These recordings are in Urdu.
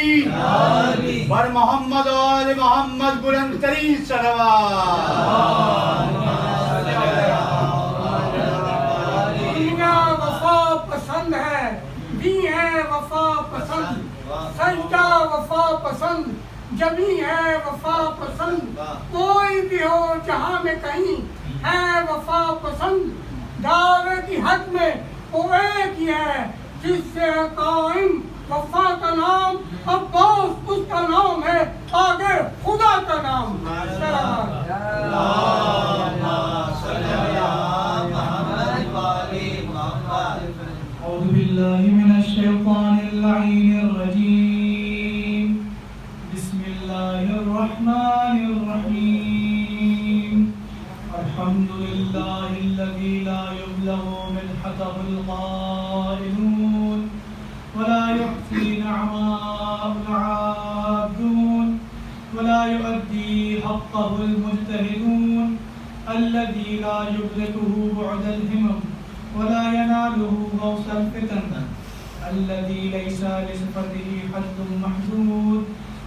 آمین بر محمد و آل محمد بلند ترین صلوات. دنیا وفا پسند ہے، دی ہے وفا پسند، سجدہ وفا پسند، جمی ہے وفا پسند، کوئی بھی ہو جہاں میں کہیں ہے وفا پسند. دعوے کی حد میں وہ ایک ہی ہے جس سے قائم وفا کا نام، عباس اس کا نام ہے، آگے خدا کا نام. أعوذ بالله من الشيطان اللعين الرجيم. بسم الله الرحمن الرحيم. الحمد لله الذي لا يبلغ مدحته القائلون ولا يحصي نعماءه العابدون ولا يؤدي حقه المجتهدون الذي لا يدركه بعد الهمم ولا يناله غوث الفتن الذي ليس لصفته حد محدود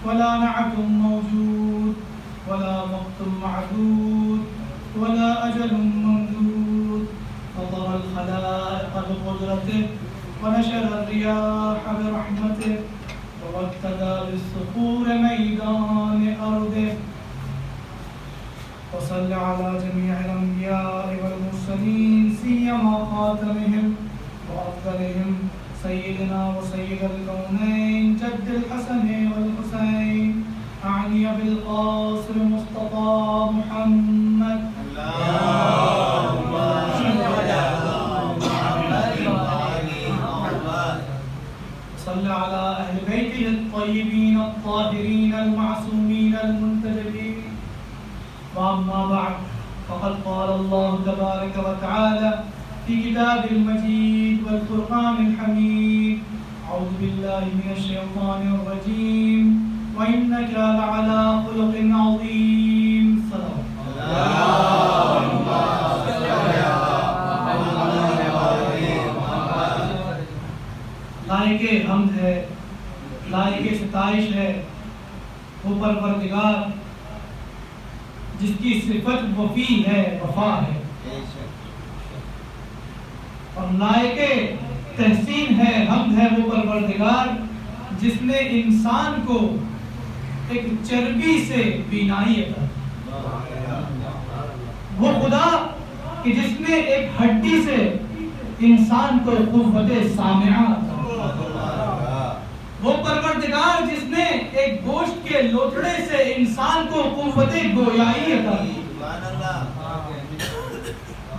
ولا نعت موجود ولا وقت معدود ولا أجل ممدود. فطر الخلائق بقدرته ونشر الرياح برحمته وابتدى بالصخور ميدان أرضه. وصل على جميع الأنبياء والمرسلين سيما خاتمهم وأفضلهم سيدنا وسيد الكونين جد الحسن والحسين أعني بالقاسم مصطفى محمد. صل على أهل بيته الطيبين الطاهرين المعصومين المنتجبين. وأما بعد فقد قال الله تبارك وتعالى في كتابه المجيد والفرقان الحميد: أعوذ بالله من الشيطان الرجيم وإنك لعلى خلق عظيم. لائق حمد ہے، لائق ستائش ہے وہ پروردگار جس کی صفت وفی ہے، وفا ہے، اور لائق تحسین ہے، حمد ہے وہ پروردگار جس نے انسان کو ایک چربی سے بینائی عطا کی. وہ خدا کہ جس نے ایک ہڈی سے انسان کو قوت سامعہ عطا کی. وہ پروردگار جس نے ایک گوشت کے لوتھڑے سے انسان کو قوت گویائی عطا کی.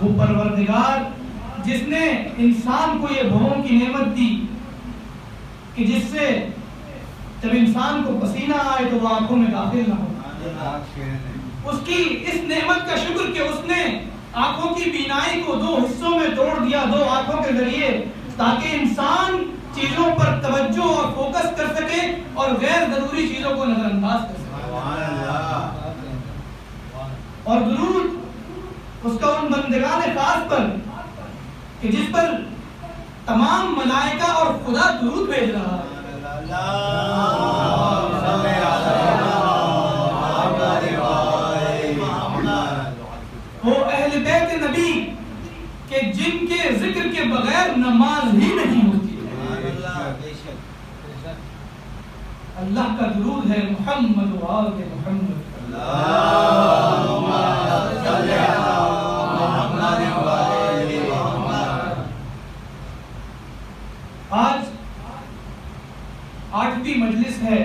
وہ پروردگار جس نے انسان کو یہ بھوم کی نعمت دی کہ جس سے جب انسان کو پسینہ آئے تو وہ آنکھوں میں داخل نہ ہو. اس کی اس نعمت کا شکر کہ اس نے آنکھوں کی بینائی کو دو حصوں میں توڑ دیا، دو آنکھوں کے ذریعے، تاکہ انسان چیزوں پر توجہ اور فوکس کر سکے اور غیر ضروری چیزوں کو نظر انداز کر سکے. اور درود اس کا ان بندگان خاص پر کہ جس پر تمام ملائکہ اور خدا درود بھیج رہا ہے. وہ اہل بیت نبی کہ جن کے ذکر کے بغیر نماز ہی نہیں ہوتی. اللہ کا درود ہے محمد و آل محمد. آج 8ویں مجلس ہے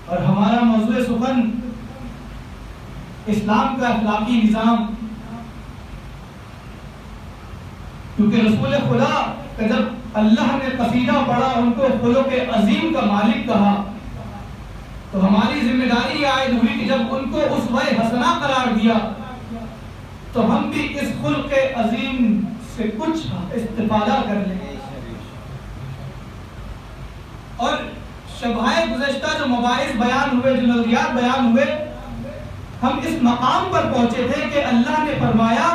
اور ہمارا موضوع سخن اسلام کا اخلاقی نظام. کیونکہ رسول خدا کہ جب اللہ نے قصیدہ پڑھا ان کو خلق عظیم کا مالک کہا تو ہماری ذمہ داری عائد ہوئی کہ جب ان کو اسوہ حسنہ قرار دیا تو ہم بھی اس خلق عظیم سے کچھ استفادہ کر لیں. اور شبہائے گزشتہ جو مباحث بیان ہوئے، جو نظریات بیان ہوئے، ہم اس مقام پر پہنچے تھے کہ اللہ نے فرمایا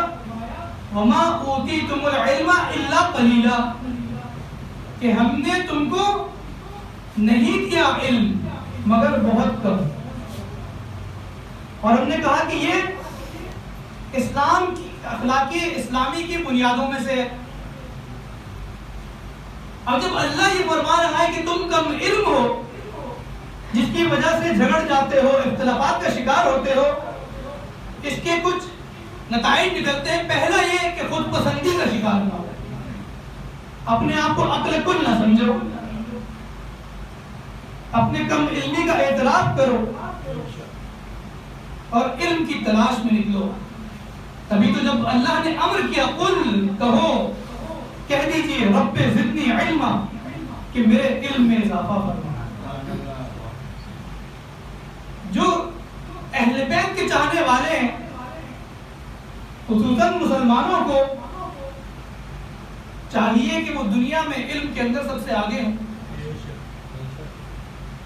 وَمَا أُوتِيتُمُ الْعِلْمَ إِلَّا قَلِيلًا، کہ ہم نے تم کو نہیں دیا علم مگر بہت کم. اور ہم نے کہا کہ یہ اسلام کی اخلاقی اسلامی کی بنیادوں میں سے ہے. اب جب اللہ یہ فرما رہا ہے کہ تم کم علم ہو جس کی وجہ سے جھگڑ جاتے ہو، اختلافات کا شکار ہوتے ہو، اس کے کچھ نتائج نکلتے ہیں. پہلا یہ کہ خود پسندی کا شکار نہ ہو، اپنے آپ کو عقل کل نہ سمجھو، اپنے کم علمی کا اعتراف کرو اور علم کی تلاش میں نکلو. تبھی تو جب اللہ نے امر کیا قل کہو، کہہ دیجئے رب زدنی علما کہ میرے علم میں اضافہ فرما. جو اہل بیت کے چاہنے والے ہیں خصوصاً مسلمانوں کو چاہیے کہ وہ دنیا میں علم کے اندر سب سے آگے ہوں،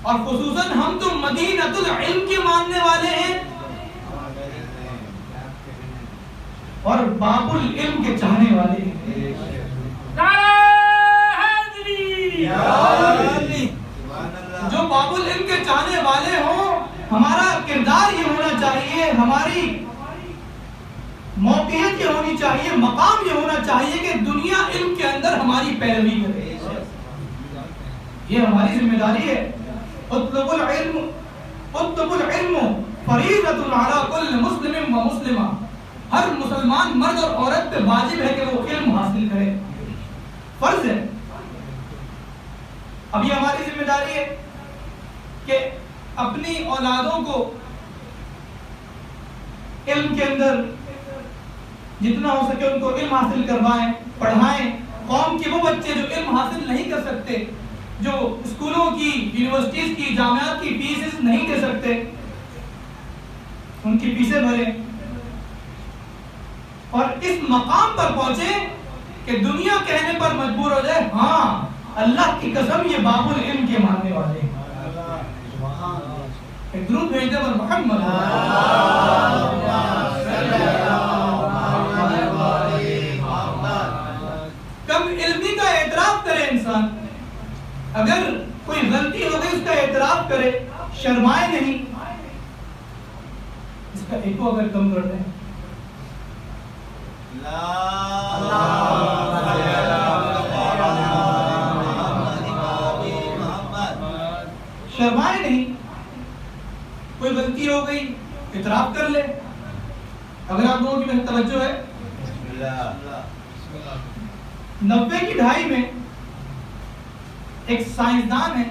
اور خصوصاً ہم تو مدینۃ العلم کے ماننے والے ہیں اور باب العلم کے چاہنے والے ہیں. جو باب العلم کے چاہنے والے ہوں، ہمارا کردار یہ ہونا چاہیے، ہماری موقعیت یہ ہونی چاہیے، مقام یہ ہونا چاہیے کہ دنیا علم کے اندر ہماری پیروی کرے. یہ ہماری ذمہ داری ہے. اطلب العلم فریضۃ علی کل مسلم و مسلمہ. ہر مسلمان مرد اور عورت پہ واجب ہے کہ وہ علم حاصل کرے، فرض ہے. اب یہ ہماری ذمہ داری ہے کہ اپنی اولادوں کو علم کے اندر جتنا ہو سکے ان کو علم حاصل کروائیں، پڑھائیں. قوم کے وہ بچے جو علم حاصل نہیں کر سکتے، جو اسکولوں کی، یونیورسٹیز کی، جامعات کی فیسز نہیں دے سکتے، ان کی فیسیں بھریں اور اس مقام پر پہنچے کہ دنیا کہنے پر مجبور ہو جائے ہاں اللہ کی قسم یہ باب العلم کے ماننے والے ہیں. ایک درود بھیجتے پر محمد کم علمی کا اعتراف کرے انسان. اگر کوئی غلطی ہو گئی اس کا اعتراف کرے، شرمائے نہیں. اس کا ایکو اگر کم کر دیں، شرمائے نہیں. کوئی غلطی ہو گئی اعتراف کر لے. اگر آپ لوگوں کی محنت توجہ ہے، 90 کی دہائی میں ایک سائنسدان ہے،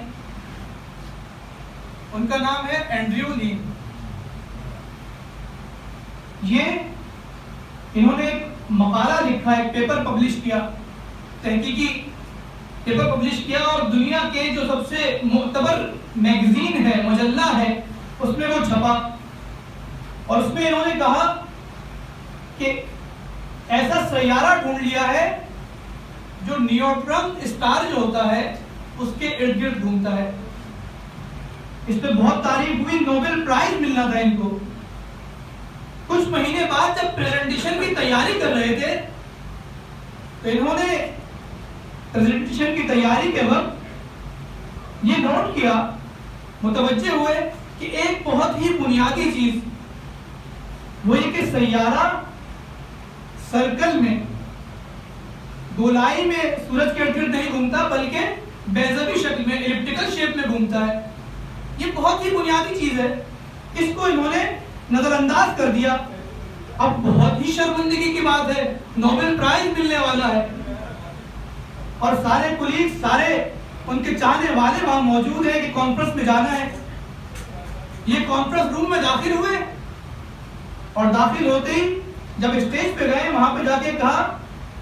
ان کا نام ہے اینڈریو لین. انہوں نے ایک مقالہ لکھا، ایک پیپر پبلش کیا، تحقیقی پیپر پبلش کیا، اور دنیا کے جو سب سے معتبر میگزین ہے، مجلہ ہے، اس میں وہ چھپا. اور اس میں انہوں نے کہا کہ ایسا سیارہ ڈھونڈ لیا ہے جو نیوٹرن اسٹار جو ہوتا ہے اس کے ارد گرد گھومتا ہے. اس پہ بہت تعریف ہوئی، نوبل پرائز ملنا تھا ان کو. کچھ مہینے بعد جب پریزنٹیشن کی تیاری کر رہے تھے تو انہوں نے پریزنٹیشن کی تیاری کے وقت یہ نوٹ کیا، متوجہ ہوئے کہ ایک بہت ہی بنیادی چیز وہ یہ کہ سیارہ سرکل میں، گولائی میں سورج کے ارد گرد نہیں گھومتا بلکہ بیضوی شکل میں، ایلپٹیکل شیپ میں گھومتا ہے. یہ بہت ہی بنیادی چیز ہے. اس کو انہوں نے نظر انداز کر دیا. اب بہت ہی شرمندگی کی بات ہے، نوبل پرائز ملنے والا ہے اور سارے کولیگ، سارے ان کے چاہنے والے وہاں موجود ہیں کہ کانفرنس میں جانا ہے. یہ کانفرنس روم میں داخل ہوئے اور داخل ہوتے ہی جب اسٹیج پہ گئے وہاں پہ جا کے کہا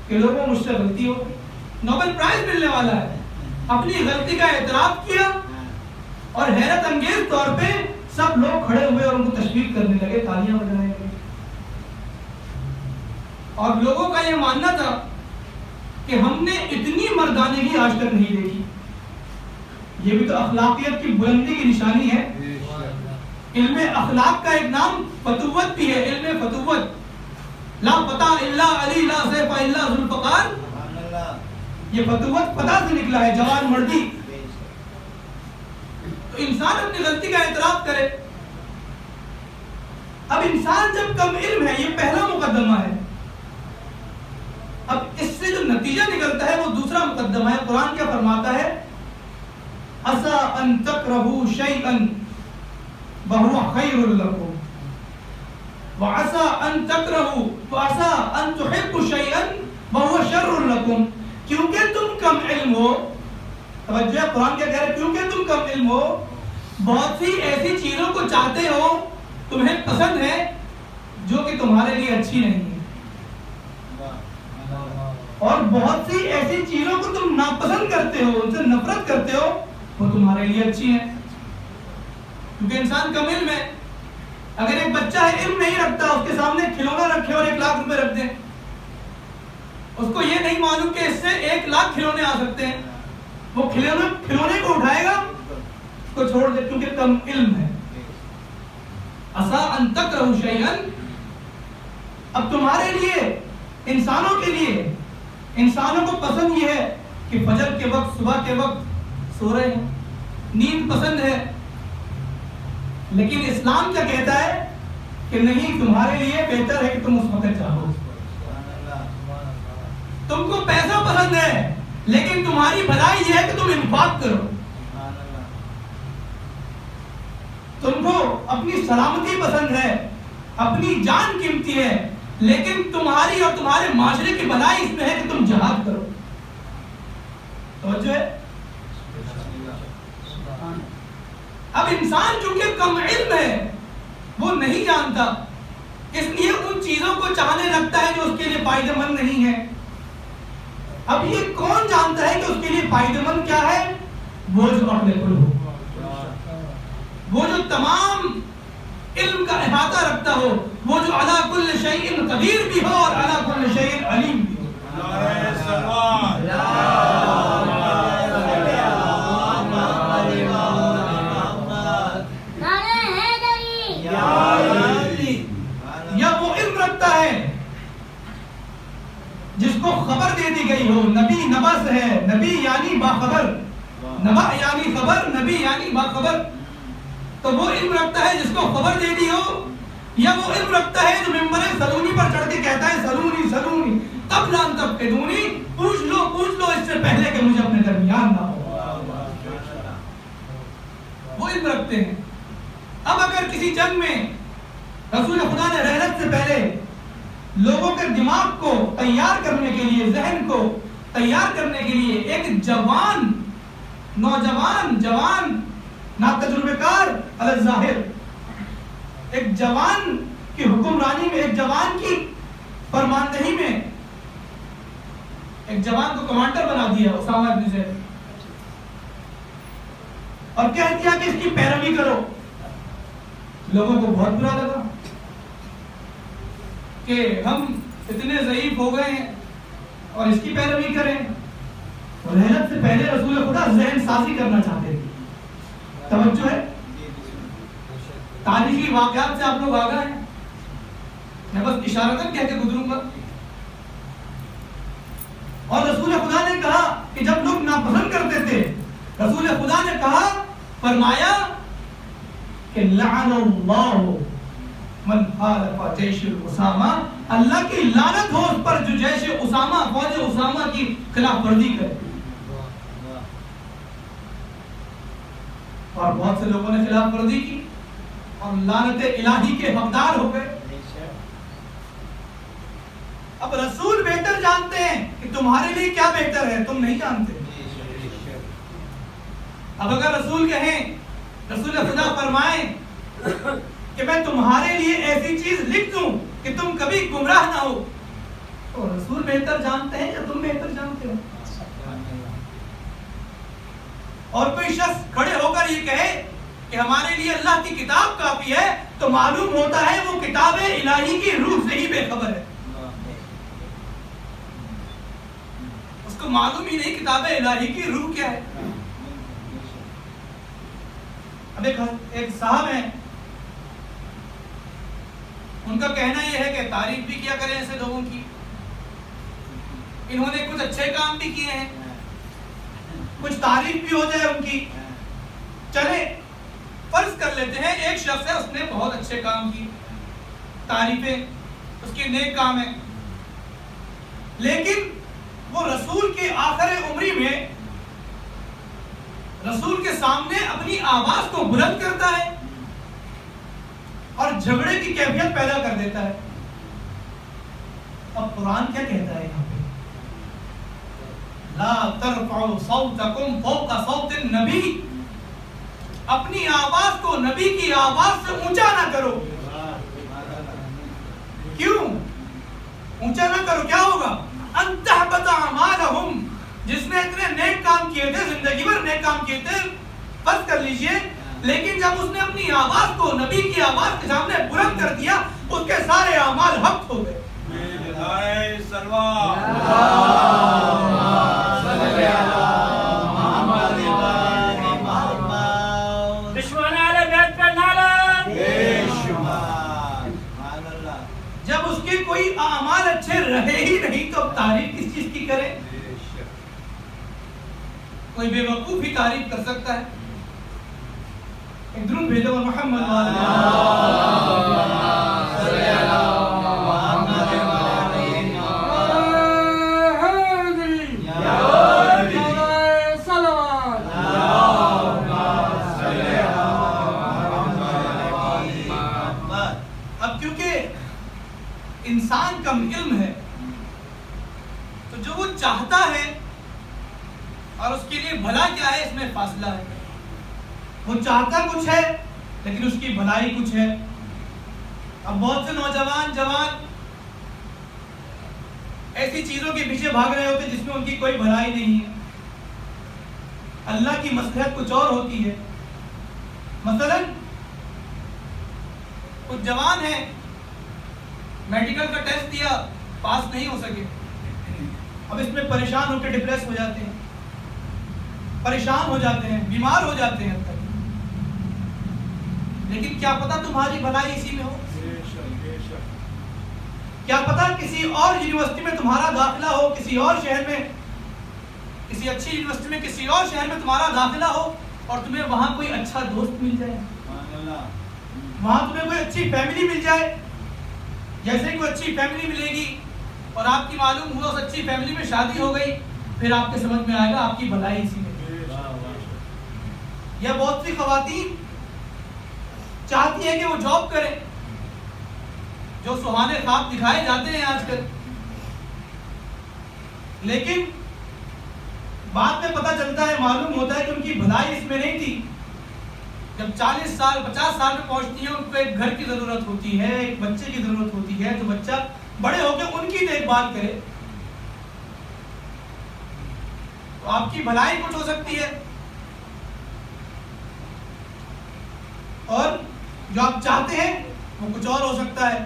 کہ لوگوں مجھ سے غلطی ہو گئی، نوبل پرائز ملنے والا ہے. اپنی غلطی کا اعتراف کیا اور حیرت انگیز طور پہ سب لوگ کھڑے ہوئے اور ان کو تشویق کرنے لگے، تالیاں بجانے لگے. اور لوگوں کا یہ ماننا تھا کہ ہم نے اتنی مردانگی آج تک نہیں دیکھی. یہ بھی تو اخلاقیت کی بلندی کی نشانی ہے. علم اخلاق کا ایک نام فتوت بھی ہے، علم فتوت. لا فتح الا علی لا سیف الا ذوالفقار. یہ فتوت فتح سے نکلا ہے، جوان مردی. تو انسان اپنی غلطی کا اعتراف کرے. اب انسان جب کم علم ہے، یہ پہلا مقدمہ ہے. اب اس سے جو نتیجہ نکلتا ہے وہ دوسرا مقدمہ ہے. قرآن کیا فرماتا ہے؟ عسى ان تكرهوا شيئا وهو خير لكم وعسى ان تكرهوا وعسى ان تحبوا شيئا وهو شر لكم. کیونکہ تم کم علم ہو، توجہ ہے قرآن کیا کہہ رہا ہے؟ کیونکہ تم کم علم ہو، بہت سی ایسی چیزوں کو چاہتے ہو، تمہیں پسند ہے جو کہ تمہارے لیے اچھی نہیں ہے، اور بہت سی ایسی چیزوں کو تم ناپسند کرتے ہو، ان سے نفرت کرتے ہو، وہ تمہارے لیے اچھی ہیں. کیونکہ انسان کم علم ہے. اگر ایک بچہ ہے علم نہیں رکھتا، اس کے سامنے کھلونا رکھے اور 1 لاکھ روپے رکھ دیں، اس کو یہ نہیں معلوم کہ اس سے 1 لاکھ کھلونے آ سکتے ہیں، وہ کھلونے کو اٹھائے گا، اس کو چھوڑ دے کیونکہ کم علم ہے. عسى ان تكرهوا شيئا. اب تمہارے لیے، انسانوں کے لیے، انسانوں کو پسند یہ ہے کہ فجر کے وقت، صبح کے وقت سو رہے ہیں، نیند پسند ہے. لیکن اسلام کیا کہتا ہے کہ نہیں، تمہارے لیے بہتر ہے کہ تم اس وقت چاہو. تم کو پیسہ پسند ہے لیکن تمہاری بھلائی یہ ہے کہ تم انفاق کرو. تم کو اپنی سلامتی پسند ہے، اپنی جان قیمتی ہے، لیکن تمہاری اور تمہارے معاشرے کی بھلائی اس میں ہے کہ تم جہاد کرو. توجہ ہے. اب انسان چونکہ کم علم ہے، وہ نہیں جانتا، اس لیے ان چیزوں کو چاہنے لگتا ہے جو اس کے لیے فائدہ مند نہیں ہے. اب یہ کون جانتا ہے کہ اس کے لیے فائدہ مند کیا ہے؟ وہ جو عقل کل ہو، وہ جو تمام علم کا احاطہ رکھتا ہو، وہ جو علی کل شیء قدیر بھی ہو اور علی کل شیء علیم بھی ہو. یا وہ علم رکھتا ہے جس کو خبر دے دی گئی ہو. نبی نبا سے ہے، نبی یعنی باخبر، نبا یعنی خبر، نبی یعنی باخبر. تو وہ علم رکھتا ہے جس کو خبر دے دی ہو، یا وہ علم رکھتا ہے جو ممبر سلونی پر چڑھ کے کہتا ہے سلونی سلونی قبل ان تفقدونی، پوچھ لو اس سے پہلے کہ مجھے اپنے درمیان نہ ہو. وہ علم رکھتے ہیں. اب اگر کسی جنگ میں رسول خدا نے رحلت سے پہلے لوگوں کے دماغ کو تیار کرنے کے لیے، ذہن کو تیار کرنے کے لیے ایک نوجوان ناتجربہ کار علی الظاہر، ایک جوان کی حکمرانی میں، ایک جوان کی فرماندہی میں ایک جوان کو کمانڈر بنا دیا اسامہ بن زید، اور کہہ دیا کہ اس کی پیروی کرو. لوگوں کو بہت برا لگا کہ ہم اتنے ضعیف ہو گئے ہیں اور اس کی پیروی کریں. رحلت سے پہلے رسول خدا ذہن سازی کرنا چاہتے تھے. توجہ ہے. تاریخی واقعات سے آپ لوگ آگاہ ہیں، میں بس اشارتاً کہہ کے گزروں گا. اور رسول خدا نے کہا کہ جب لوگ ناپسند کرتے تھے، رسول خدا نے کہا، فرمایا کہ لعن اللہ من خالف جیش اسامہ، اللہ کی لعنت ہو اس پر جو جیش اسامہ، فوج اسامہ کی خلاف ورزی کرے. اور بہت سے لوگوں نے خلاف ورزی کی اور لعنت الہی کے حقدار ہو گئے. اب رسول بہتر جانتے ہیں کہ تمہارے لیے کیا بہتر ہے، تم نہیں جانتے. اب اگر رسول کہیں، رسول خدا فرمائیں کہ میں تمہارے لیے ایسی چیز لکھ دوں کہ تم کبھی گمراہ نہ ہو، تو رسول بہتر جانتے ہیں یا تم بہتر جانتے ہو؟ اور کوئی شخص کھڑے ہو کر یہ کہے کہ ہمارے لیے اللہ کی کتاب کافی ہے، تو معلوم ہوتا ہے وہ کتاب الہی کی روح سے ہی بے خبر ہے. اس کو معلوم ہی نہیں کتاب الہی کی روح کیا ہے. اب ایک صاحب ہیں، ان کا کہنا یہ ہے کہ تعریف بھی کیا کریں ایسے لوگوں کی، انہوں نے کچھ اچھے کام بھی کیے ہیں، کچھ تعریف بھی ہو جائے ان کی، چلے ایک شخص ہے، اس نے بہت اچھے کام کیے، تعریفیں اس کے نیک کام ہیں، لیکن وہ رسول کے آخر عمری میں رسول کے سامنے اپنی آواز کو بلند کرتا ہے اور جھگڑے کی کیفیت پیدا کر دیتا ہے۔ اب قرآن کیا کہتا ہے یہاں پہ؟ لا ترفعوا صوتکم فوق صوت النبی، اپنی آواز کو نبی کی آواز سے اونچا نہ کرو۔ کیوں اونچا نہ کرو؟ کیا ہوگا؟ ان تحبط اعمالہم، جس نے اتنے نیک کام کیے تھے، زندگی بھر نیک کام کیے تھے، فرض کر لیجئے، لیکن جب اس نے اپنی آواز کو نبی کی آواز کے سامنے بلند کر دیا، اس کے سارے اعمال حق ہو گئے۔ جب اس کے کوئی اعمال اچھے رہے ہی نہیں تو اب تعریف کس چیز کی کرے؟ کوئی بے وقوف ہی تعریف کر سکتا ہے۔ ایک درود بھیجو محمد انسان کم علم ہے تو جو وہ چاہتا ہے اور اس کے لیے بھلا کیا ہے، اس میں فاصلہ ہے۔ وہ چاہتا کچھ ہے لیکن اس کی بھلائی کچھ ہے۔ اب بہت سے نوجوان جوان ایسی چیزوں کے پیچھے بھاگ رہے ہوتے جس میں ان کی کوئی بھلائی نہیں ہے، اللہ کی مصلحت کچھ اور ہوتی ہے۔ مثلا کچھ جوان ہیں، میڈیکل کا ٹیسٹ دیا، پاس نہیں ہو سکے، اب اس میں پریشان ہو کے ڈپریس ہو جاتے ہیں، پریشان ہو جاتے ہیں، بیمار ہو جاتے ہیں تک۔ لیکن کیا پتا تمہاری بھلائی اسی میں ہو؟ کیا پتا کسی اور یونیورسٹی میں تمہارا داخلہ ہو، کسی اور شہر میں، کسی اچھی یونیورسٹی میں کسی اور شہر میں تمہارا داخلہ ہو اور تمہیں وہاں کوئی اچھا دوست مل جائے، وہاں تمہیں کوئی اچھی فیملی مل جائے۔ جیسے کوئی اچھی فیملی ملے گی اور آپ کی معلوم ہوا اس اچھی فیملی میں شادی ہو گئی، پھر آپ کے سمجھ میں آئے گا آپ کی بھلائی اسی میں۔ یا بہت سی خواتین چاہتی ہیں کہ وہ جاب کریں، جو سہانے خواب دکھائے جاتے ہیں آج کل، لیکن بعد میں پتہ چلتا ہے، معلوم ہوتا ہے کہ ان کی بھلائی اس میں نہیں تھی۔ جب 40 سال 50 سال میں پہنچتی ہیں، ان کو ایک گھر کی ضرورت ہوتی ہے، ایک بچے کی ضرورت ہوتی ہے، جو بچہ بڑے ہو کے ان کی دیکھ بھال کرے، تو آپ کی بھلائی کچھ ہو سکتی ہے اور جو آپ چاہتے ہیں وہ کچھ اور ہو سکتا ہے۔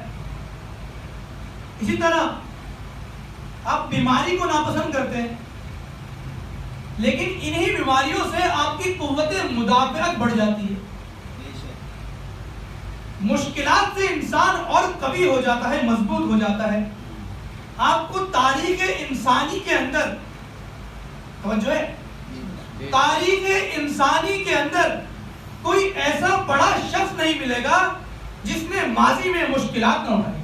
اسی طرح آپ بیماری کو ناپسند کرتے ہیں، لیکن انہی بیماریوں سے آپ کی قوت مدافعت بڑھ جاتی ہے۔ مشکلات سے انسان اور قوی ہو جاتا ہے، مضبوط ہو جاتا ہے۔ آپ کو تاریخ انسانی کے اندر، توجہ ہے، تاریخ انسانی کے اندر کوئی ایسا بڑا شخص نہیں ملے گا جس نے ماضی میں مشکلات نہ اٹھائی۔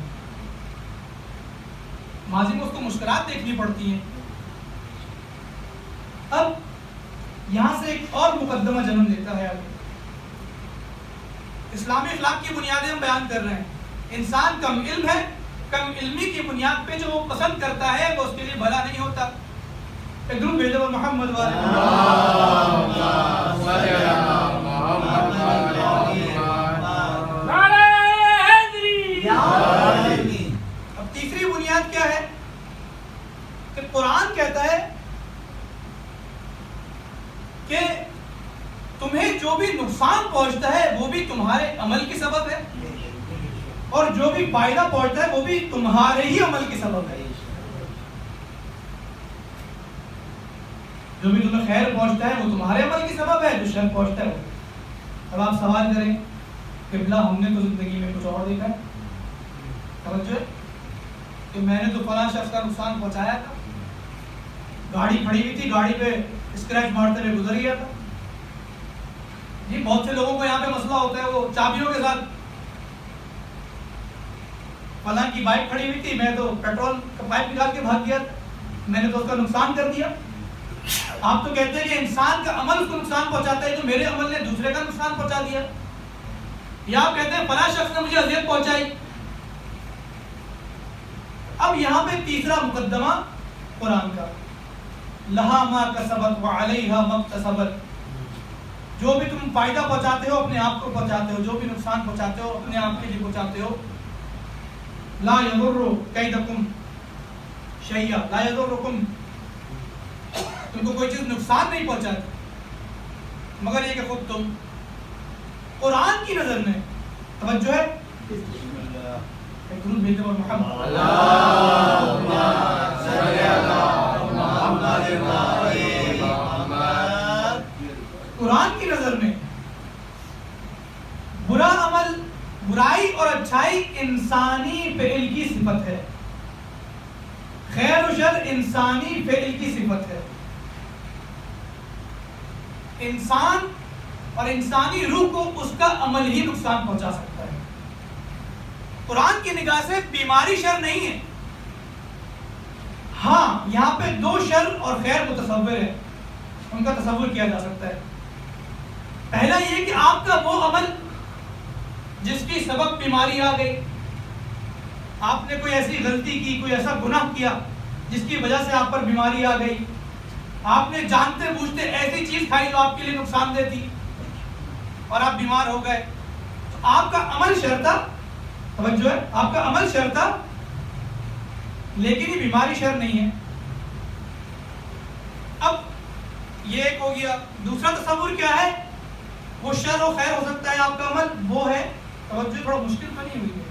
ماضی میں اس کو مشکلات دیکھنی پڑتی ہیں۔ اب یہاں سے ایک اور مقدمہ جنم لیتا ہے۔ اسلامی اخلاق کی بنیادیں ہم بیان کر رہے ہیں۔ انسان کم علم ہے، کم علمی کی بنیاد پہ جو وہ پسند کرتا ہے وہ اس کے لیے بھلا نہیں ہوتا۔ ایک درود بھیجو محمد اب تیسری بنیاد کیا ہے کہ قرآن کہتا ہے کہ تمہیں جو بھی نقصان پہنچتا ہے وہ بھی تمہارے عمل کی سبب ہے، اور جو بھی فائدہ پہنچتا ہے وہ بھی تمہارے ہی عمل کی سبب ہے۔ جو بھی تمہیں خیر پہنچتا ہے وہ تمہارے عمل کی سبب ہے، جو شر پہنچتا ہے وہ۔ اب آپ سوال کریں قبلہ ہم نے تو زندگی میں کچھ اور دیکھا ہے، توجہ ہے کہ میں نے تو فلاں شخص کا نقصان پہنچایا تھا، گاڑی کھڑی ہوئی تھی، گاڑی پہ اسکریچ مارتے ہوئے گزر گیا تھا، جی بہت سے لوگوں کو یہاں پہ مسئلہ ہوتا ہے، وہ چابیوں کے ساتھ، فلاں کی بائک کھڑی ہوئی تھی، میں تو پیٹرول کا پائپ نکال کے بھاگ گیا، میں نے تو اس کا نقصان کر دیا۔ آپ تو کہتے ہیں کہ انسان کا عمل اس کو نقصان پہنچاتا ہے، تو میرے عمل نے دوسرے کا نقصان پہنچا دیا، یا آپ کہتے ہیں فلاں شخص نے مجھے اذیت پہنچائی۔ اب یہاں پہ تیسرا مقدمہ قرآن کا، لہا ما کسبت وعلیہا ما اکتسبت، جو بھی تم فائدہ پہنچاتے ہو اپنے آپ کو پہنچاتے ہو، جو بھی نقصان پہنچاتے ہو اپنے آپ کے لیے پہنچاتے ہو۔ لا یضر کیدکم شیئا، لا یضرکم، تم کو کوئی چیز نقصان نہیں پہنچاتی مگر یہ کہ خود تم۔ قرآن کی نظر میں توجہ ہے، درود بھیجو اور محمد اللہم صلی علی محمد۔ قرآن کی نظر میں برا عمل، برائی اور اچھائی انسانی فعل کی صفت ہے، خیر و شر انسانی فعل کی صفت ہے۔ انسان اور انسانی روح کو اس کا عمل ہی نقصان پہنچا سکتا ہے۔ قرآن کی نگاہ سے بیماری شر نہیں ہے، ہاں یہاں پہ دو شر اور خیر متصور ہے، ان کا تصور کیا جا سکتا ہے۔ پہلا یہ کہ آپ کا وہ عمل جس کی سبب بیماری آ گئی، آپ نے کوئی ایسی غلطی کی، کوئی ایسا گناہ کیا جس کی وجہ سے آپ پر بیماری آ گئی، آپ نے جانتے بوجھتے ایسی چیز کھائی جو آپ کے لیے نقصان دہ تھی اور آپ بیمار ہو گئے، تو آپ کا عمل شر تھا، توجہ ہے، آپ کا عمل شر تھا لیکن یہ بیماری شر نہیں ہے۔ اب یہ ایک ہو گیا۔ دوسرا تصور کیا ہے؟ وہ شر و خیر ہو سکتا ہے آپ کا عمل، وہ ہے توجہ، تھوڑا مشکل بنی ہوئی ہے،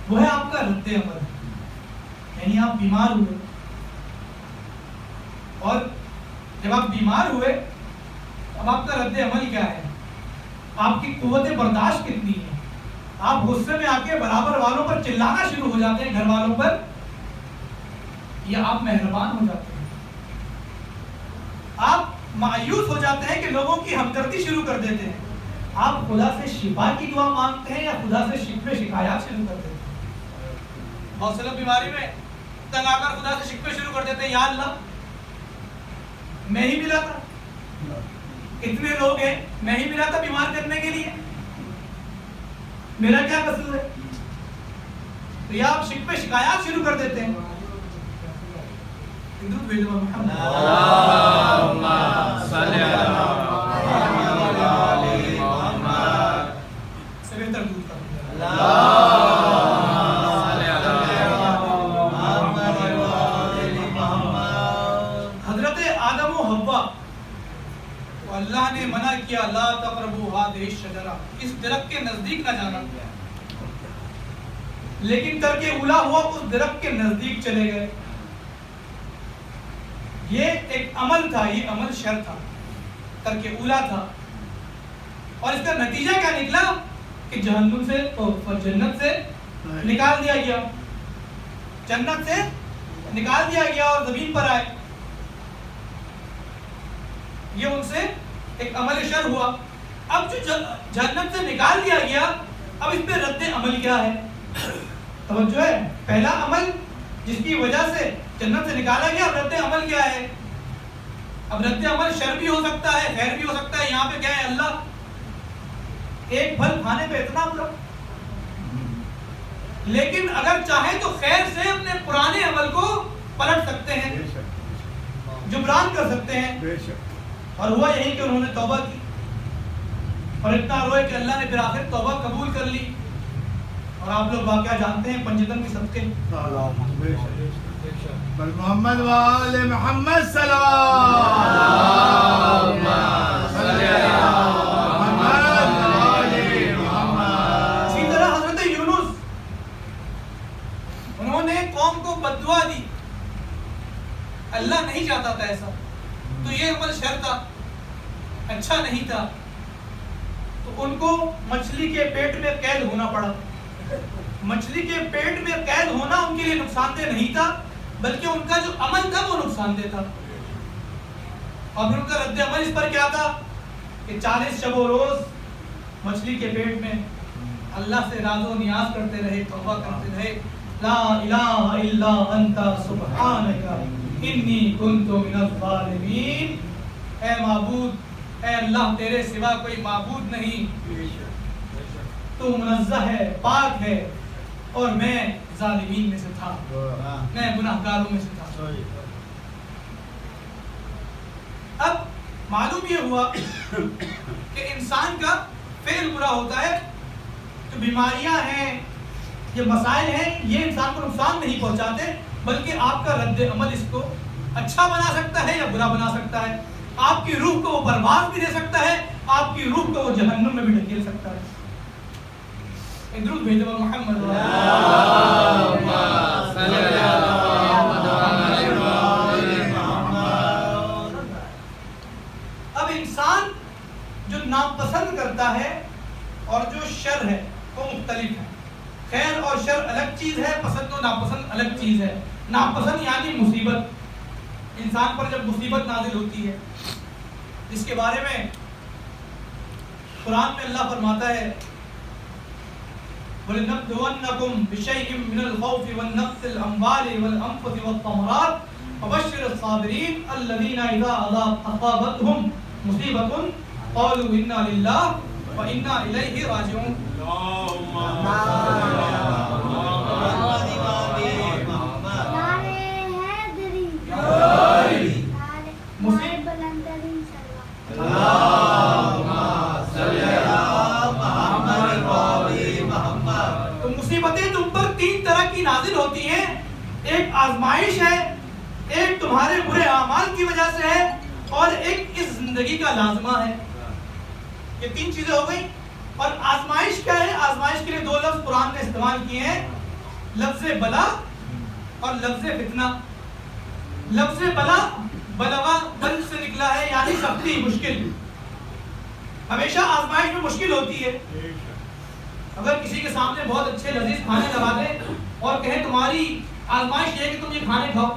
وہ ہے آپ کا رد عمل، یعنی آپ بیمار ہوئے، اور جب آپ بیمار ہوئے اب آپ کا رد عمل کیا ہے؟ آپ کی قوت برداشت کتنی ہے؟ آپ غصے میں آ کے برابر والوں پر چلانا شروع ہو جاتے ہیں، گھر والوں پر، یا آپ مہربان ہو جاتے ہیں؟ آپ مایوس ہو جاتے ہیں کہ لوگوں کی ہمدردی شروع کر دیتے ہیں؟ آپ خدا سے شفا کی دعا مانگتے ہیں یا خدا سے شکوے شکایات شروع کر دیتے ہیں؟ بہت سے لوگ بیماری میں تنگ آ کر خدا سے شکوے شروع کر دیتے ہیں، یا اللہ میں ہی ملا تھا، اتنے لوگ ہیں، میں ہی ملا تھا بیمار کرنے کے لیے، میرا کیا قصور ہے؟ تو یہ آپ شکوے شکایات شروع کر دیتے ہیں۔ درود بھیجو محمد، اللہم صلی علی محمد۔ سے بہتر درود کرو، اللہم صلی علی محمد۔ حضرت آدم و حوا کو اللہ نے منع کیا، لا تقربوا هذه الشجرہ، اس درخت کے نزدیک نہ جانا، لیکن ترک اولا ہوا، اس درخت کے نزدیک چلے گئے۔ یہ ایک عمل تھا، یہ عمل شر تھا، ترک اولا تھا، اور اس کا نتیجہ کیا نکلا کہ جہنم سے، جنت سے نکال دیا گیا، جنت سے نکال دیا گیا اور زمین پر آئے۔ یہ ان سے ایک عمل شر ہوا۔ اب جو جنت سے نکال دیا گیا، اب اس پہ رد عمل کیا ہے؟ توجہ ہے، پہلا عمل جس کی وجہ سے جنت سے نکالا گیا، اب رد عمل کیا ہے؟ اب رد عمل شر بھی ہو سکتا ہے، خیر بھی ہو سکتا ہے۔ یہاں پہ کیا ہے؟ اللہ ایک پھل کھانے پہ اتنا برا، لیکن اگر چاہے تو خیر سے اپنے پرانے عمل کو پلٹ سکتے ہیں، جبران کر سکتے ہیں۔ اور ہوا یہی کہ انہوں نے توبہ کی اور اتنا روئے کہ اللہ نے پھر آخر توبہ قبول کر لی، اور آپ لوگ واقعہ جانتے ہیں پنجتن کے صدقے۔ بل محمد وآل محمد صلوات۔ اسی طرح حضرت یونس، انہوں نے قوم کو بددعا دی، اللہ نہیں چاہتا تھا ایسا، تو یہ عمل شر تھا، اچھا نہیں تھا، تو ان کو مچھلی کے پیٹ میں قید ہونا پڑا، مچھلی کے پیٹ میں قید ہونا ان کے لیے نقصان دہ نہیں تھا، بلکہ ان کا جو عمل تھا وہ نقصان دہ تھا. اور پھر ان کا رد عمل اس پر کیا تھا کہ 40 شب و روز مچھلی کے پیٹ میں اللہ سے راز و نیاز کرتے رہے، توبہ کرتے رہے، لا الہ الا انت سبحانک انی کنت من الظالمین. اے معبود، اے اللہ، تیرے سوا کوئی معبود نہیں، تو منزہ ہے، پاک ہے، اور میں ظالمین میں سے تھا، میں گناہگاروں میں سے تھا. اب معلوم یہ ہوا کہ انسان کا فعل برا ہوتا ہے تو بیماریاں ہیں، یہ مسائل ہیں، یہ انسان کو نقصان نہیں پہنچاتے، بلکہ آپ کا رد عمل اس کو اچھا بنا سکتا ہے یا برا بنا سکتا ہے. آپ کی روح کو وہ برباد بھی دے سکتا ہے، آپ کی روح کو وہ جہنم میں بھی ڈھکیل سکتا ہے. درود بھیجو محمد. اب انسان جو ناپسند کرتا ہے اور جو شر ہے وہ مختلف ہے. خیر اور شر الگ چیز ہے، پسند و ناپسند الگ چیز ہے. ناپسند یعنی مصیبت، انسان پر جب مصیبت نازل ہوتی ہے، جس کے بارے میں قرآن میں اللہ فرماتا ہے وَلَنَبْلُوَنَّكُمْ بِشَيْءٍ مِّنَ الْخَوْفِ وَالنَّقْصِ الْأَمْوَالِ وَالْأَنفُسِ وَالثَّمَرَاتِ وَبَشِّرِ الصَّابِرِينَ الَّذِينَ إِذَا أَصَابَتْهُمْ مُصِيبَةٌ قَالُوا إِنَّا لِلَّهِ وَإِنَّا إِلَيْهِ راجعون. تو مصیبتیں تم پر 3 طرح کی نازل ہوتی ہیں. ایک آزمائش ہے، ایک تمہارے برے اعمال کی وجہ سے ہے، اور ایک اس زندگی کا لازمہ ہے. یہ 3 چیزیں ہو گئی. اور آزمائش کیا ہے؟ آزمائش کے لیے 2 لفظ قرآن نے استعمال کیے ہیں، لفظ بلا اور لفظ فتنہ. لفظ بلا بلغا بل سے نکلا ہے، یعنی سختی، مشکل. ہمیشہ آزمائش میں مشکل ہوتی ہے. اگر کسی کے سامنے بہت اچھے لذیذ کھانے لگا دیں اور کہیں تمہاری آزمائش یہ ہے کہ تم یہ کھانے کھاؤ،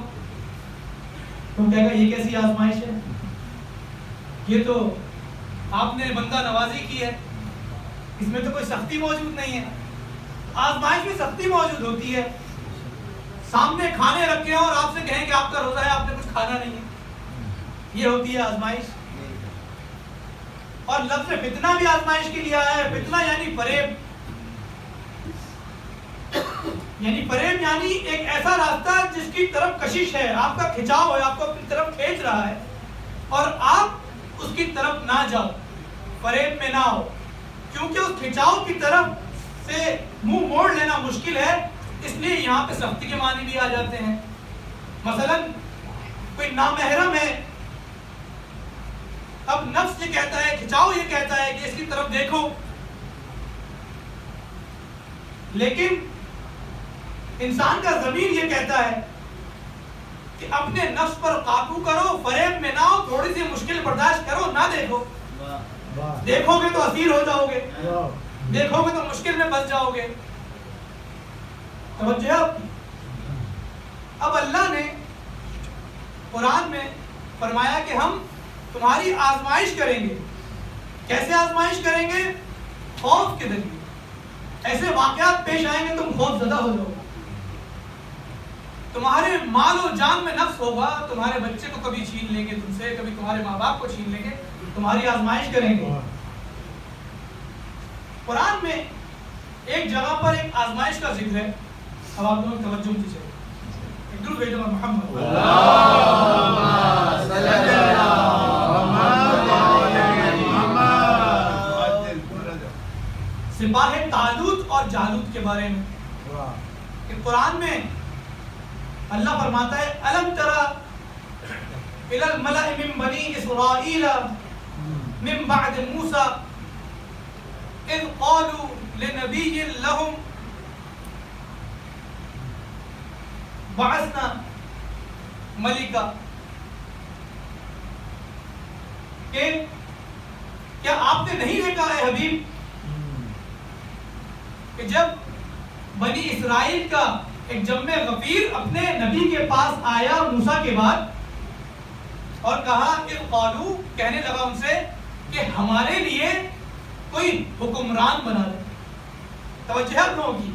تم کہے گا یہ کیسی آزمائش ہے، یہ تو آپ نے بندہ نوازی کی ہے، اس میں تو کوئی سختی موجود نہیں ہے. آزمائش میں سختی موجود ہوتی ہے. سامنے کھانے رکھے اور آپ سے کہیں کہ آپ کا روزہ ہے، آپ نے کچھ کھانا نہیں ہے، یہ ہوتی ہے آزمائش. اور لفظ فتنہ بھی آزمائش کے لیے آیا ہے. فتنہ یعنی فریب، یعنی ایک ایسا راستہ جس کی طرف کشش ہے، آپ کا کھچاؤ ہے، آپ کو اپنی طرف کھینچ رہا ہے، اور آپ اس کی طرف نہ جاؤ، فریب میں نہ ہو، کیونکہ اس کھچاؤ کی طرف سے منہ موڑ لینا مشکل ہے. اس لیے یہاں پہ سختی کے معنی بھی آ جاتے ہیں. مثلا کوئی نامحرم ہے، اب نفس یہ کہتا ہے، کھچاؤ یہ کہتا ہے کہ اس کی طرف دیکھو، لیکن انسان کا ضمیر یہ کہتا ہے کہ اپنے نفس پر قابو کرو، فریب میں نہ ہو، تھوڑی سی مشکل برداشت کرو، نہ دیکھو. دیکھو گے تو اسیر ہو جاؤ گے، دیکھو گے تو مشکل میں پھنس جاؤ گے. توجہ. اب اللہ نے قرآن میں فرمایا کہ ہم تمہاری آزمائش کریں گے. کیسے آزمائش کریں گے؟ خوف کے ذریعے. ایسے واقعات پیش آئیں گے تم خوف زدہ ہو جاؤ گے. تمہارے مال و جان میں نفس ہوگا، تمہارے بچے کو کبھی چھین لیں گے تم سے، کبھی تمہارے ماں باپ کو چھین لیں گے، تمہاری آزمائش کریں گے. قرآن میں ایک جگہ پر ایک آزمائش کا ذکر ہے. اب آپ لوگ توجہ دیجیے. درود بھیجو محمد. سپاہ طالوت اور جالوت کے بارے میں کہ قرآن میں اللہ فرماتا ہے الم ترى الى الملأ من بني اسرائيل من بعد موسى اذ قالوا لنبي لهم بعثنا ملکا. کہ کیا آپ نے نہیں دیکھا ہے حبیب کہ جب بنی اسرائیل کا ایک جمع غفیر اپنے نبی کے پاس آیا موسیٰ کے بعد اور کہا کہ قالو، کہنے لگا ان سے کہ ہمارے لیے کوئی حکمران بنا دے. توجہ آپ لوگوں کی،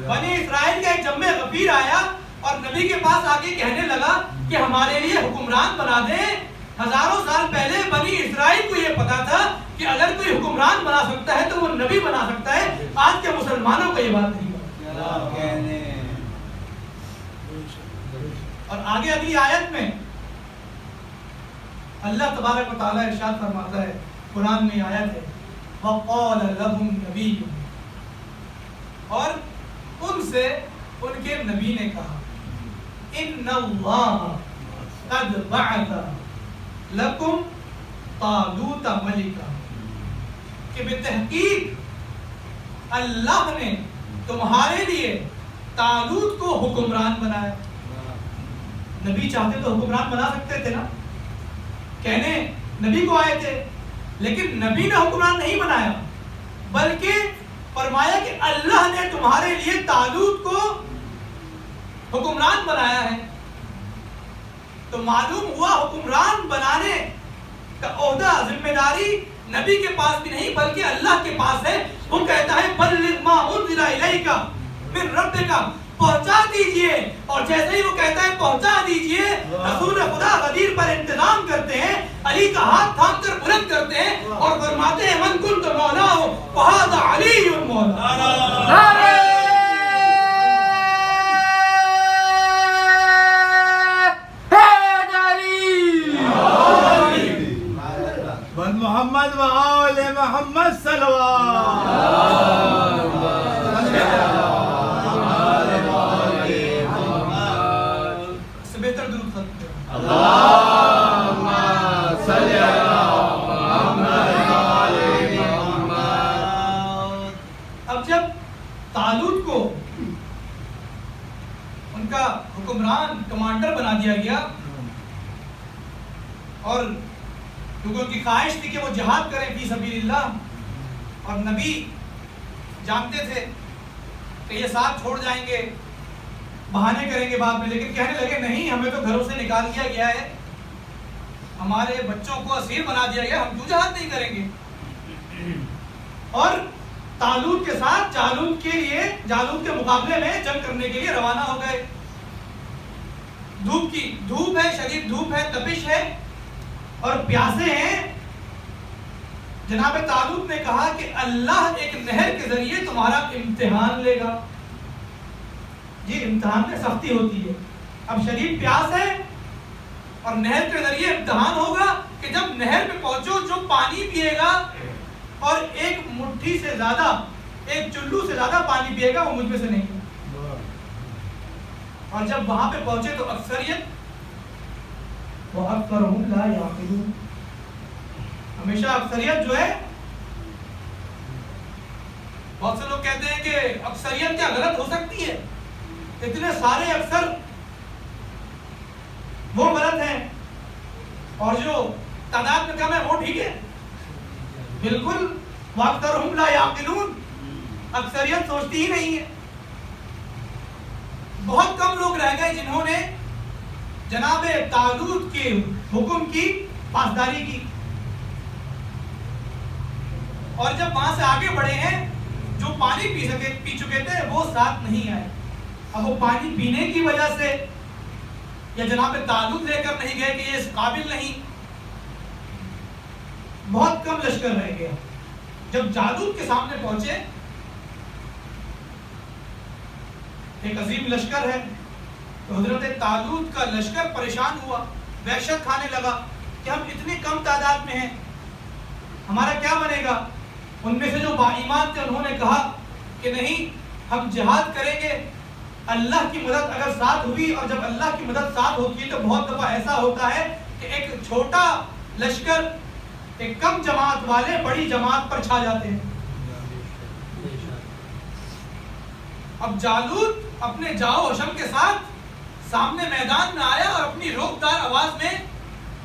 بنی اسرائیل کا ایک جمع غفیر آیا اور نبی کے پاس آ کے کہنے لگا کہ ہمارے لیے حکمران بنا دے. ہزاروں سال پہلے بنی اسرائیل کو یہ پتا تھا کہ اگر کوئی حکمران بنا سکتا ہے تو وہ نبی بنا سکتا ہے. آج کے مسلمانوں کو یہ بات نہیں پتا. اور آگے اگلی آیت میں اللہ تبارک و تعالیٰ ارشاد فرماتا ہے، قرآن میں آیت ہے، وَقَالَ لَهُمْ نَبِيٌّ، اور ان سے ان کے نبی نے کہا، إِنَّ اللَّهَ قَدْ بَعَثَ لَكُمْ طَالُوتَ مَلِكًا، کہ بتحقیق اللہ نے تمہارے لیے طالوت کو حکمران بنایا. نبی چاہتے تو حکمران بنا سکتے تھے نا، کہنے نبی کو آئے تھے، لیکن نبی نے حکمران نہیں بنایا، بلکہ فرمایا کہ اللہ نے تمہارے لیے طالوت کو حکمران بنایا ہے. تو معلوم ہوا حکمران بنانے کا عہدہ، ذمہ داری نبی کے پاس بھی نہیں بلکہ اللہ کے پاس ہے. وہ کہتا ہے بلغ ما انزل الیک من ربک، پہنچا دیجئے. اور جیسے ہی وہ کہتا ہے پہنچا دیجئے، رسول خدا غدیر پر انتظام کرتے ہیں، علی کا ہاتھ تھام کر بلند کرتے ہیں اور فرماتے ہیں من کنت مولا فہذا علی مولا. محمد و آل محمد صلوات. اس سے بہتر درود ختم کریں. اللہم صلی علی محمد و آل محمد. اب جب طالوت کو ان کا حکمران، کمانڈر بنا دیا گیا، اور کیونکہ ان کی خواہش تھی کہ وہ جہاد کریں فی سبیل اللہ، اور نبی جانتے تھے کہ یہ ساتھ چھوڑ جائیں گے، بہانے کریں گے بعد میں، لیکن کہنے لگے نہیں، ہمیں تو گھروں سے نکال دیا گیا ہے، ہمارے بچوں کو اسیر بنا دیا گیا، ہم کیوں جہاد نہیں کریں گے. اور طالوت کے ساتھ جالوت کے مقابلے میں جنگ کرنے کے لیے روانہ ہو گئے. دھوپ ہے، شدید دھوپ ہے، تپش ہے اور پیاسے ہیں. جناب طالوت نے کہا کہ اللہ ایک نہر کے ذریعے تمہارا امتحان لے گا. جی امتحان میں سختی ہوتی ہے. اب شدید پیاس ہے اور نہر کے ذریعے امتحان ہوگا کہ جب نہر پہ پہنچو، جو پانی پیے گا اور ایک مٹھی سے زیادہ، ایک چلو سے زیادہ پانی پیے گا، وہ مجھ میں سے نہیں ہے. اور جب وہاں پہ پہنچے تو اکثریت وَأَكْثَرُهُمْ لَا يَعْقِلُونَ، ہمیشہ اکثریت جو ہے، بہت سے لوگ کہتے ہیں کہ اکثریت کیا غلط ہو سکتی ہے، اتنے سارے اکثر وہ غلط ہیں اور جو تعداد میں کم ہے وہ ٹھیک ہے. بالکل وَأَكْثَرُهُمْ لَا يَعْقِلُونَ، اکثریت سوچتی ہی نہیں ہے. بہت کم لوگ رہ گئے جنہوں نے جناب طالوت کے حکم کی پاسداری کی. اور جب وہاں سے آگے بڑھے ہیں، جو پانی پی چکے تھے وہ ساتھ نہیں آئے. اب وہ پانی پینے کی وجہ سے یا جناب طالوت لے کر نہیں گئے کہ یہ اس قابل نہیں، بہت کم لشکر رہ گیا. جب جالوت کے سامنے پہنچے، ایک عظیم لشکر ہے، تو حضرت طالوت کا لشکر پریشان ہوا، وحشت کھانے لگا کہ ہم اتنی کم تعداد میں ہیں، ہمارا کیا بنے گا. ان میں سے جو با ایمان تھے انہوں نے کہا کہ نہیں، ہم جہاد کریں گے. اللہ کی مدد اگر ساتھ ہوئی، اور جب اللہ کی مدد ساتھ ہوتی ہے تو بہت دفعہ ایسا ہوتا ہے کہ ایک چھوٹا لشکر، ایک کم جماعت والے بڑی جماعت پر چھا جاتے ہیں. اب جالوت اپنے جاؤ حشم کے ساتھ سامنے میدان میں آیا اور اپنی روکدار آواز میں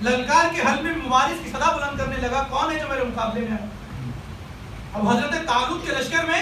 للکار کے حلبے میں مبارز کی صدا بلند کرنے لگا، کون ہے جو میرے مقابلے میں آیا. اب حضرت طالوت کے لشکر میں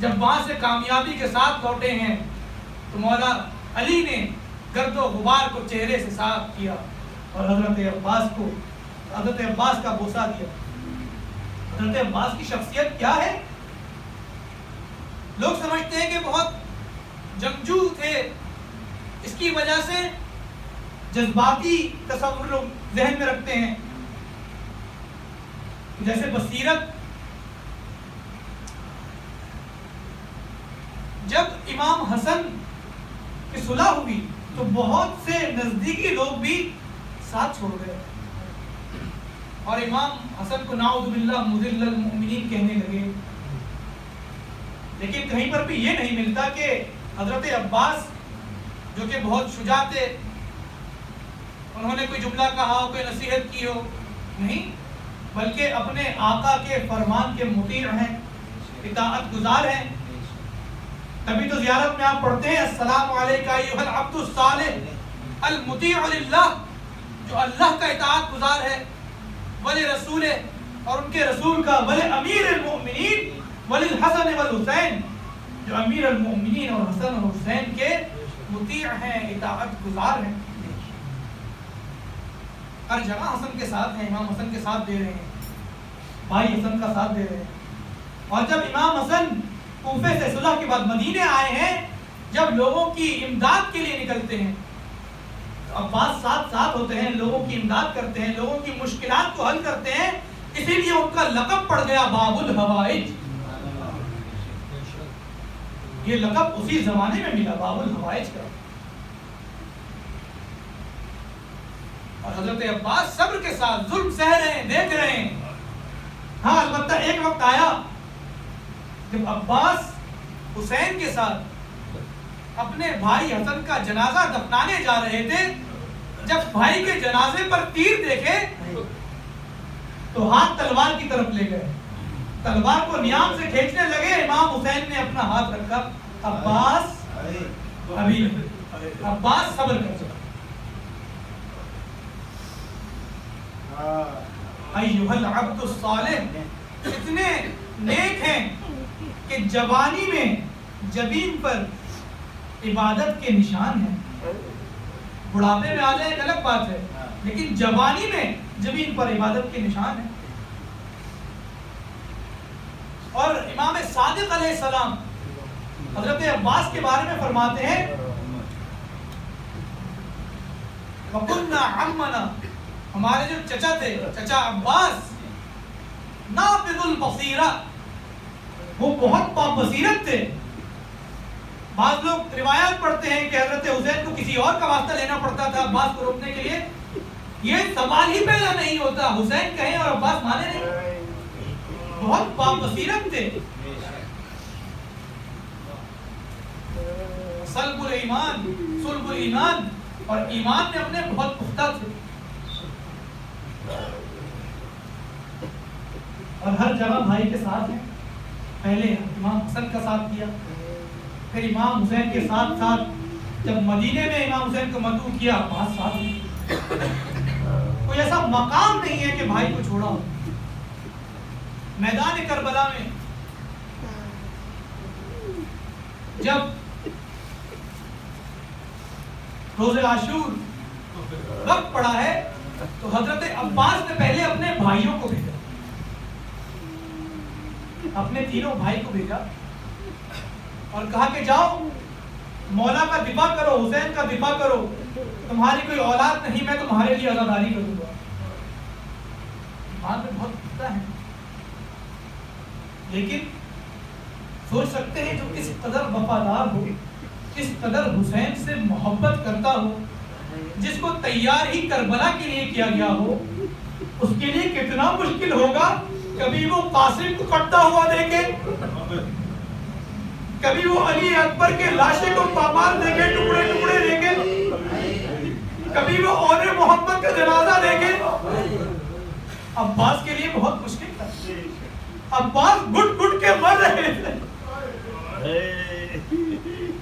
جب وہاں سے کامیابی کے ساتھ لوٹے ہیں تو مولا علی نے گرد و غبار کو چہرے سے صاف کیا اور حضرت عباس کا بوسہ دیا۔ حضرت عباس کی شخصیت کیا ہے؟ لوگ سمجھتے ہیں کہ بہت جنگجو تھے، اس کی وجہ سے جذباتی تصور لوگ ذہن میں رکھتے ہیں، جیسے بصیرت۔ جب امام حسن کی صلح ہوئی تو بہت سے نزدیکی لوگ بھی ساتھ چھوڑ گئے اور امام حسن کو نعوذ باللہ مذل المؤمنین کہنے لگے۔ لیکن کہیں پر بھی یہ نہیں ملتا کہ حضرت عباس جو کہ بہت شجاع تھے، انہوں نے کوئی جملہ کہا ہو، کوئی نصیحت کی ہو، نہیں، بلکہ اپنے آقا کے فرمان کے مطیع ہیں، اطاعت گزار ہیں۔ تبھی تو زیارت میں آپ پڑھتے ہیں السلام علیکہ ایھا العبد الصالح المطیع للہ، جو اللہ کا اطاعت گزار ہے، ولی رسول اور ان کے رسول کا، ولی امیر المؤمنین ولی الحسن والحسین، جو امیر المؤمنین اور حسن اور حسین کے مطیع ہیں، اطاعت گزار ہیں۔ ہر جگہ حسن کے ساتھ ہیں، امام حسن کے ساتھ دے رہے ہیں، بھائی حسن کا ساتھ دے رہے ہیں۔ اور جب امام حسن کوفے سے صلح کے بعد مدینے آئے ہیں، جب لوگوں کی امداد کے لیے نکلتے ہیں تو عباس ساتھ ہوتے ہیں، لوگوں کی امداد کرتے ہیں، لوگوں کی مشکلات کو حل کرتے ہیں، اسی لیے ان کا لقب پڑ گیا باب الحوائج۔ یہ لقب اسی زمانے میں ملا، باب الحوائج کا۔ اور حضرت عباس صبر کے ساتھ ظلم سہ رہے ہیں، دیکھ رہے ہیں۔ ہاں البتہ ایک وقت آیا جب عباس حسین کے ساتھ اپنے بھائی حسن کا جنازہ دفنانے جا رہے تھے، جب بھائی کے جنازے پر تیر دیکھے تو ہاتھ تلوار کی طرف لے گئے، تلوار کو نیام سے کھینچنے لگے۔ امام حسین نے اپنا ہاتھ رکھا، عباس ابھی نہیں، عباس صبر کر چکا۔ ایھا العبد الصالح، اتنے نیک ہیں کہ جوانی میں جبین پر عبادت کے نشان ہیں۔ بڑھاپے میں آ جائے ایک الگ بات ہے، لیکن جوانی میں جبین پر عبادت کے نشان ہیں۔ اور امام صادق علیہ السلام حضرت عباس کے بارے میں فرماتے ہیں وَقُلْنَا عَمَّنَا، ہمارے جو چچا تھے، چچا عباس، نَابِضُ الْبَصِيرَةِ، وہ بہت بصیرت تھے۔ بعض لوگ روایات پڑھتے ہیں کہ حضرت حسین کو کسی اور کا واسطہ لینا پڑتا تھا عباس کو روکنے کے لیے۔ یہ سوال ہی پیدا نہیں ہوتا، حسین کہیں اور عباس مانے نہیں، بہت بصیرت تھے۔ صلب الایمان، صلب الایمان، اور ایمان میں اپنے بہت پختہ تھے۔ اور ہر جگہ بھائی کے ساتھ ہیں، پہلے امام حسن کا ساتھ دیا، پھر امام حسین کے ساتھ ساتھ جب مدینے میں امام حسین کو مدعو کیا، عباس ساتھ دیا۔ کوئی ایسا مقام نہیں ہے کہ بھائی کو چھوڑا ہو۔ میدان کربلا میں جب روز عاشور وقت پڑا ہے تو حضرت عباس نے پہلے اپنے بھائیوں کو بھیجا، اپنے تینوں بھائی کو بھیجا اور کہا کہ جاؤ مولا کا دفاع کرو، حسین کا دفاع کرو، تمہاری کوئی اولاد نہیں، میں تمہارے لیے عزاداری کروں گا۔ ایمان میں بہت پختہ ہے، لیکن سوچ سکتے ہیں جو اس قدر وفادار ہو، اس قدر حسین سے محبت کرتا ہو، جس کو تیار ہی کربلا کے لیے کیا گیا ہو، اس کے لیے کتنا مشکل ہوگا کبھی وہ قاسم کو کٹتا ہوا دیکھے، کبھی وہ علی اکبر کے لاشے کو پامال دیکھے، ٹکڑے ٹکڑے دیکھے، کبھی وہ اور محمد کا جنازہ دیکھے۔ عباس کے لیے بہت مشکل تھا، عباس گھٹ گھٹ کے مر رہے تھے،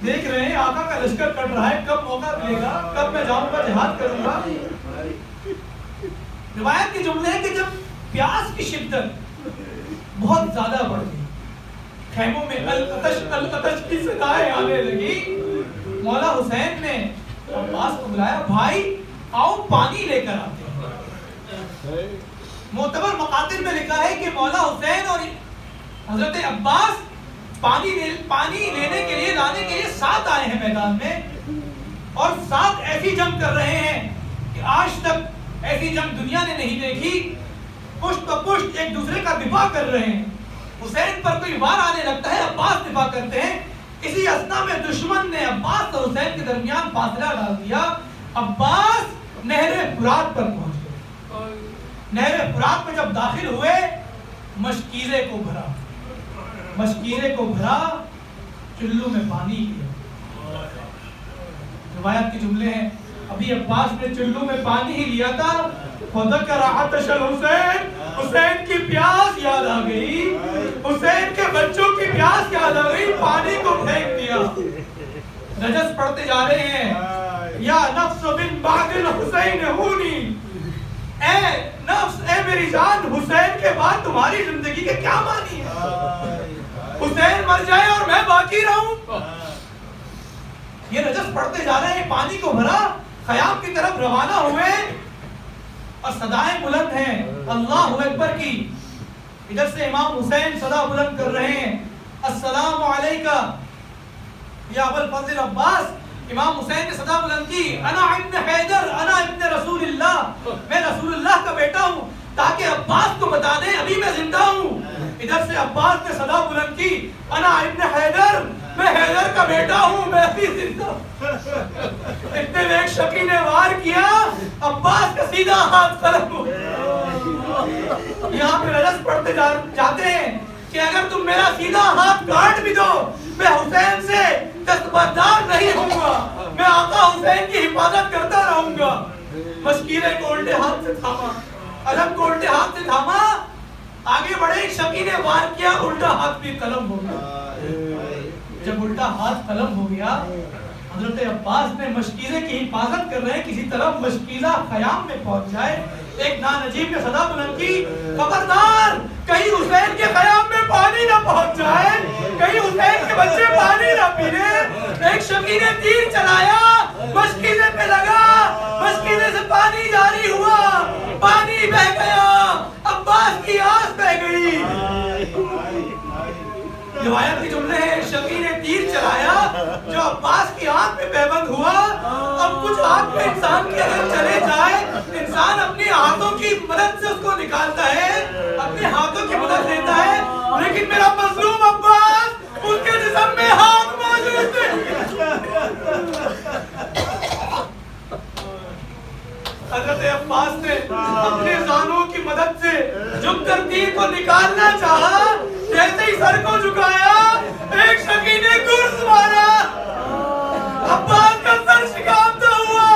دیکھ رہے ہیں آقا کا لشکر کٹ رہا ہے، کب موقع ملے گا، کب میں جاؤں گا جہاد کروں گا۔ روایت کے جملے ہیں کہ جب پیاس کی شدت بہت زیادہ بڑھ گئی، خیموں میں القتش کی صدائیں آنے لگی. مولا حسین نے عباس کو بلایا, بھائی آؤ پانی لے کر آتے ہیں. معتبر مقاتل میں لکھا ہے کہ مولا حسین اور حضرت عباس پانی لینے کے لیے لانے کے لیے ساتھ آئے ہیں میدان میں, اور ساتھ ایسی جنگ کر رہے ہیں کہ آج تک ایسی جنگ دنیا نے نہیں دیکھی. پشت تو پشت ایک دوسرے کا دفاع کر رہے ہیں. حسین پر کوئی وار آنے لگتا ہے, عباس دفاع کرتے ہیں. اسی اثنا میں دشمن نے عباس اور حسین کے درمیان فاصلہ ڈال دیا. عباس نہر فرات پر پہنچ گئے. نہر فرات میں جب داخل ہوئے, مشکیزے کو بھرا, چلو میں پانی لیا. روایت کے جملے ہیں, ابھی عباس نے چلو میں پانی ہی لیا تھا, فذکر عطش الحسین, حسین کی پیاس یاد آ گئی, حسین کے بچوں کی پیاس یاد آ گئی, پانی کو پھینک دیا. رجس پڑھتے جا رہے ہیں, یا نفس بن بعد الحسین ہونی, اے نفس, اے میری جان, حسین کے بعد تمہاری زندگی کے کیا معنی ہے؟ حسین مر جائے اور میں باقی رہوں. یہ رجس پڑھتے جا رہے ہیں, پانی کو بھرا, خیام کی طرف روانہ ہوئے, اور صدائیں بلند ہیں اللہ اکبر کی. ادھر سے امام حسین صدا بلند کر رہے ہیں, السلام علیکہ یا ابو الفضل عباس. امام حسین نے صدا بلند کی, انا ابن حیدر, انا ابن رسول اللہ, میں رسول اللہ کا بیٹا ہوں, تاکہ عباس کو بتا دیں ابھی میں زندہ ہوں. ادھر سے عباس نے صدا بلند کی, انا ابن حیدر, میں حیدر کا بیٹا ہوں, میں ابھی زندہ ہوں. اتنے میں ایک شکی نے وار کیا, عباس کا سیدھا ہاتھ قلم ہو. یہاں پہ رجس پڑھتے جاتے ہیں کہ اگر تم میرا سیدھا ہاتھ کاٹ بھی دو, میں حسین سے دستبردار نہیں ہوں گا, میں آقا حسین کی حفاظت کرتا رہوں گا. مشکیلے کو الٹے ہاتھ سے تھاما, علم کو الٹے ہاتھ سے تھاما, آگے بڑھے, ایک شکی نے وار کیا, الٹا ہاتھ بھی قلم ہو گیا. جب الٹا ہاتھ قلم ہو گیا, حضرت عباس نے مشکیزے کی حفاظت کر رہے ہیں, کسی طرح مشکیزہ خیام میں پہنچ جائے. ایک نانجیب نے صدا بلند کی, خبردار, کہیں حسین کے خیام میں پانی نہ پہنچ جائے, کہیں حسین کے بچے پانی نہ پینے. ایک شکی نے تیر چلایا, مشکیزے پہ لگا, مشکیزے سے پانی جاری ہوا, پانی بہ گیا, عباس کی آس بہ گئی. روایت کے جملے ہیں, شکی نے تیر چلایا جو عباس کی آنکھ میں پیوند ہوا. اب کچھ آنکھ میں انسان کے اگر چلے جائے, انسان اپنے ہاتھوں کی مدد سے اس کو نکالتا ہے, اپنے ہاتھوں کی مدد لیتا ہے, لیکن میرا مظلوم عباس, اس کے جسم میں ہاتھ موجود ہے. حضرت عباس نے اپنے زانوں کی مدد سے جھک کر تیر کو نکالنا چاہا, جیسے ہی سر کو جھکایا, ایک شکی نے گرز مارا, عباس کا سر شکافتا ہوا.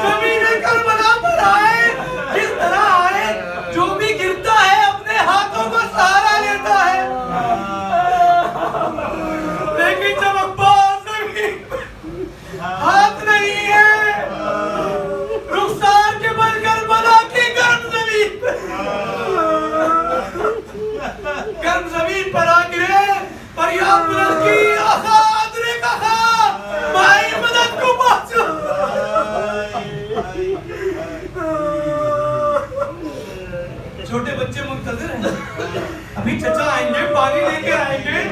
زمین کربلا پر آئے, جس طرح آئے, جو بھی گرتا ہے اپنے ہاتھوں کو سہارا لیتا ہے, لیکن جب عباس ہاتھ نہیں ہے, رخسار کے بل کربلا کی گرم زمین پر آ گرے, فریاد بلند کی, آخا ادرک آخا, بھائی مدد کو پہنچو. چھوٹے بچے منتظر ہیں, ابھی چچا آئیں گے, پانی لے کے آئیں گے,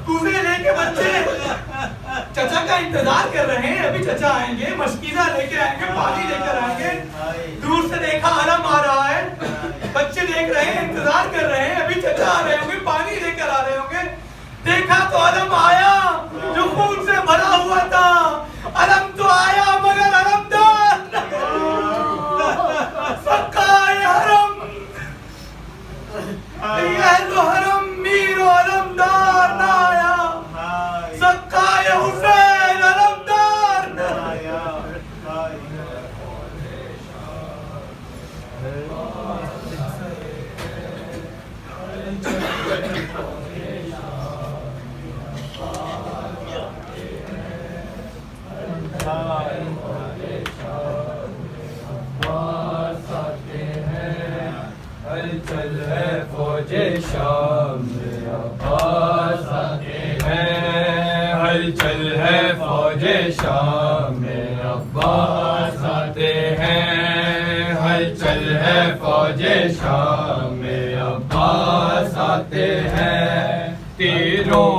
کوزے لے کے بچے چچا کا انتظار کر رہے ہیں, ابھی چچا آئیں گے, مشکیزہ لے کے آئیں گے, پانی لے کر آئیں گے. دور سے دیکھا علم آ رہا ہے, بچے دیکھ رہے ہیں, انتظار کر رہے ہیں, ابھی چچا آ رہے ہوں گے, پانی لے کر آ رہے ہوں گے. دیکھا تو علم آیا جو خون سے بھرا ہوا تھا, علم تو آیا مگر علمدار سقائے حرم, اہل حرم میر و علمدار نہ آیا, سقائے حسین علمدار نہ آیا. ہلچل ہے فوج شام میں. عباس آتے ہیں، ہلچل ہے فوج شام میں عباس آتے ہیں، تیروں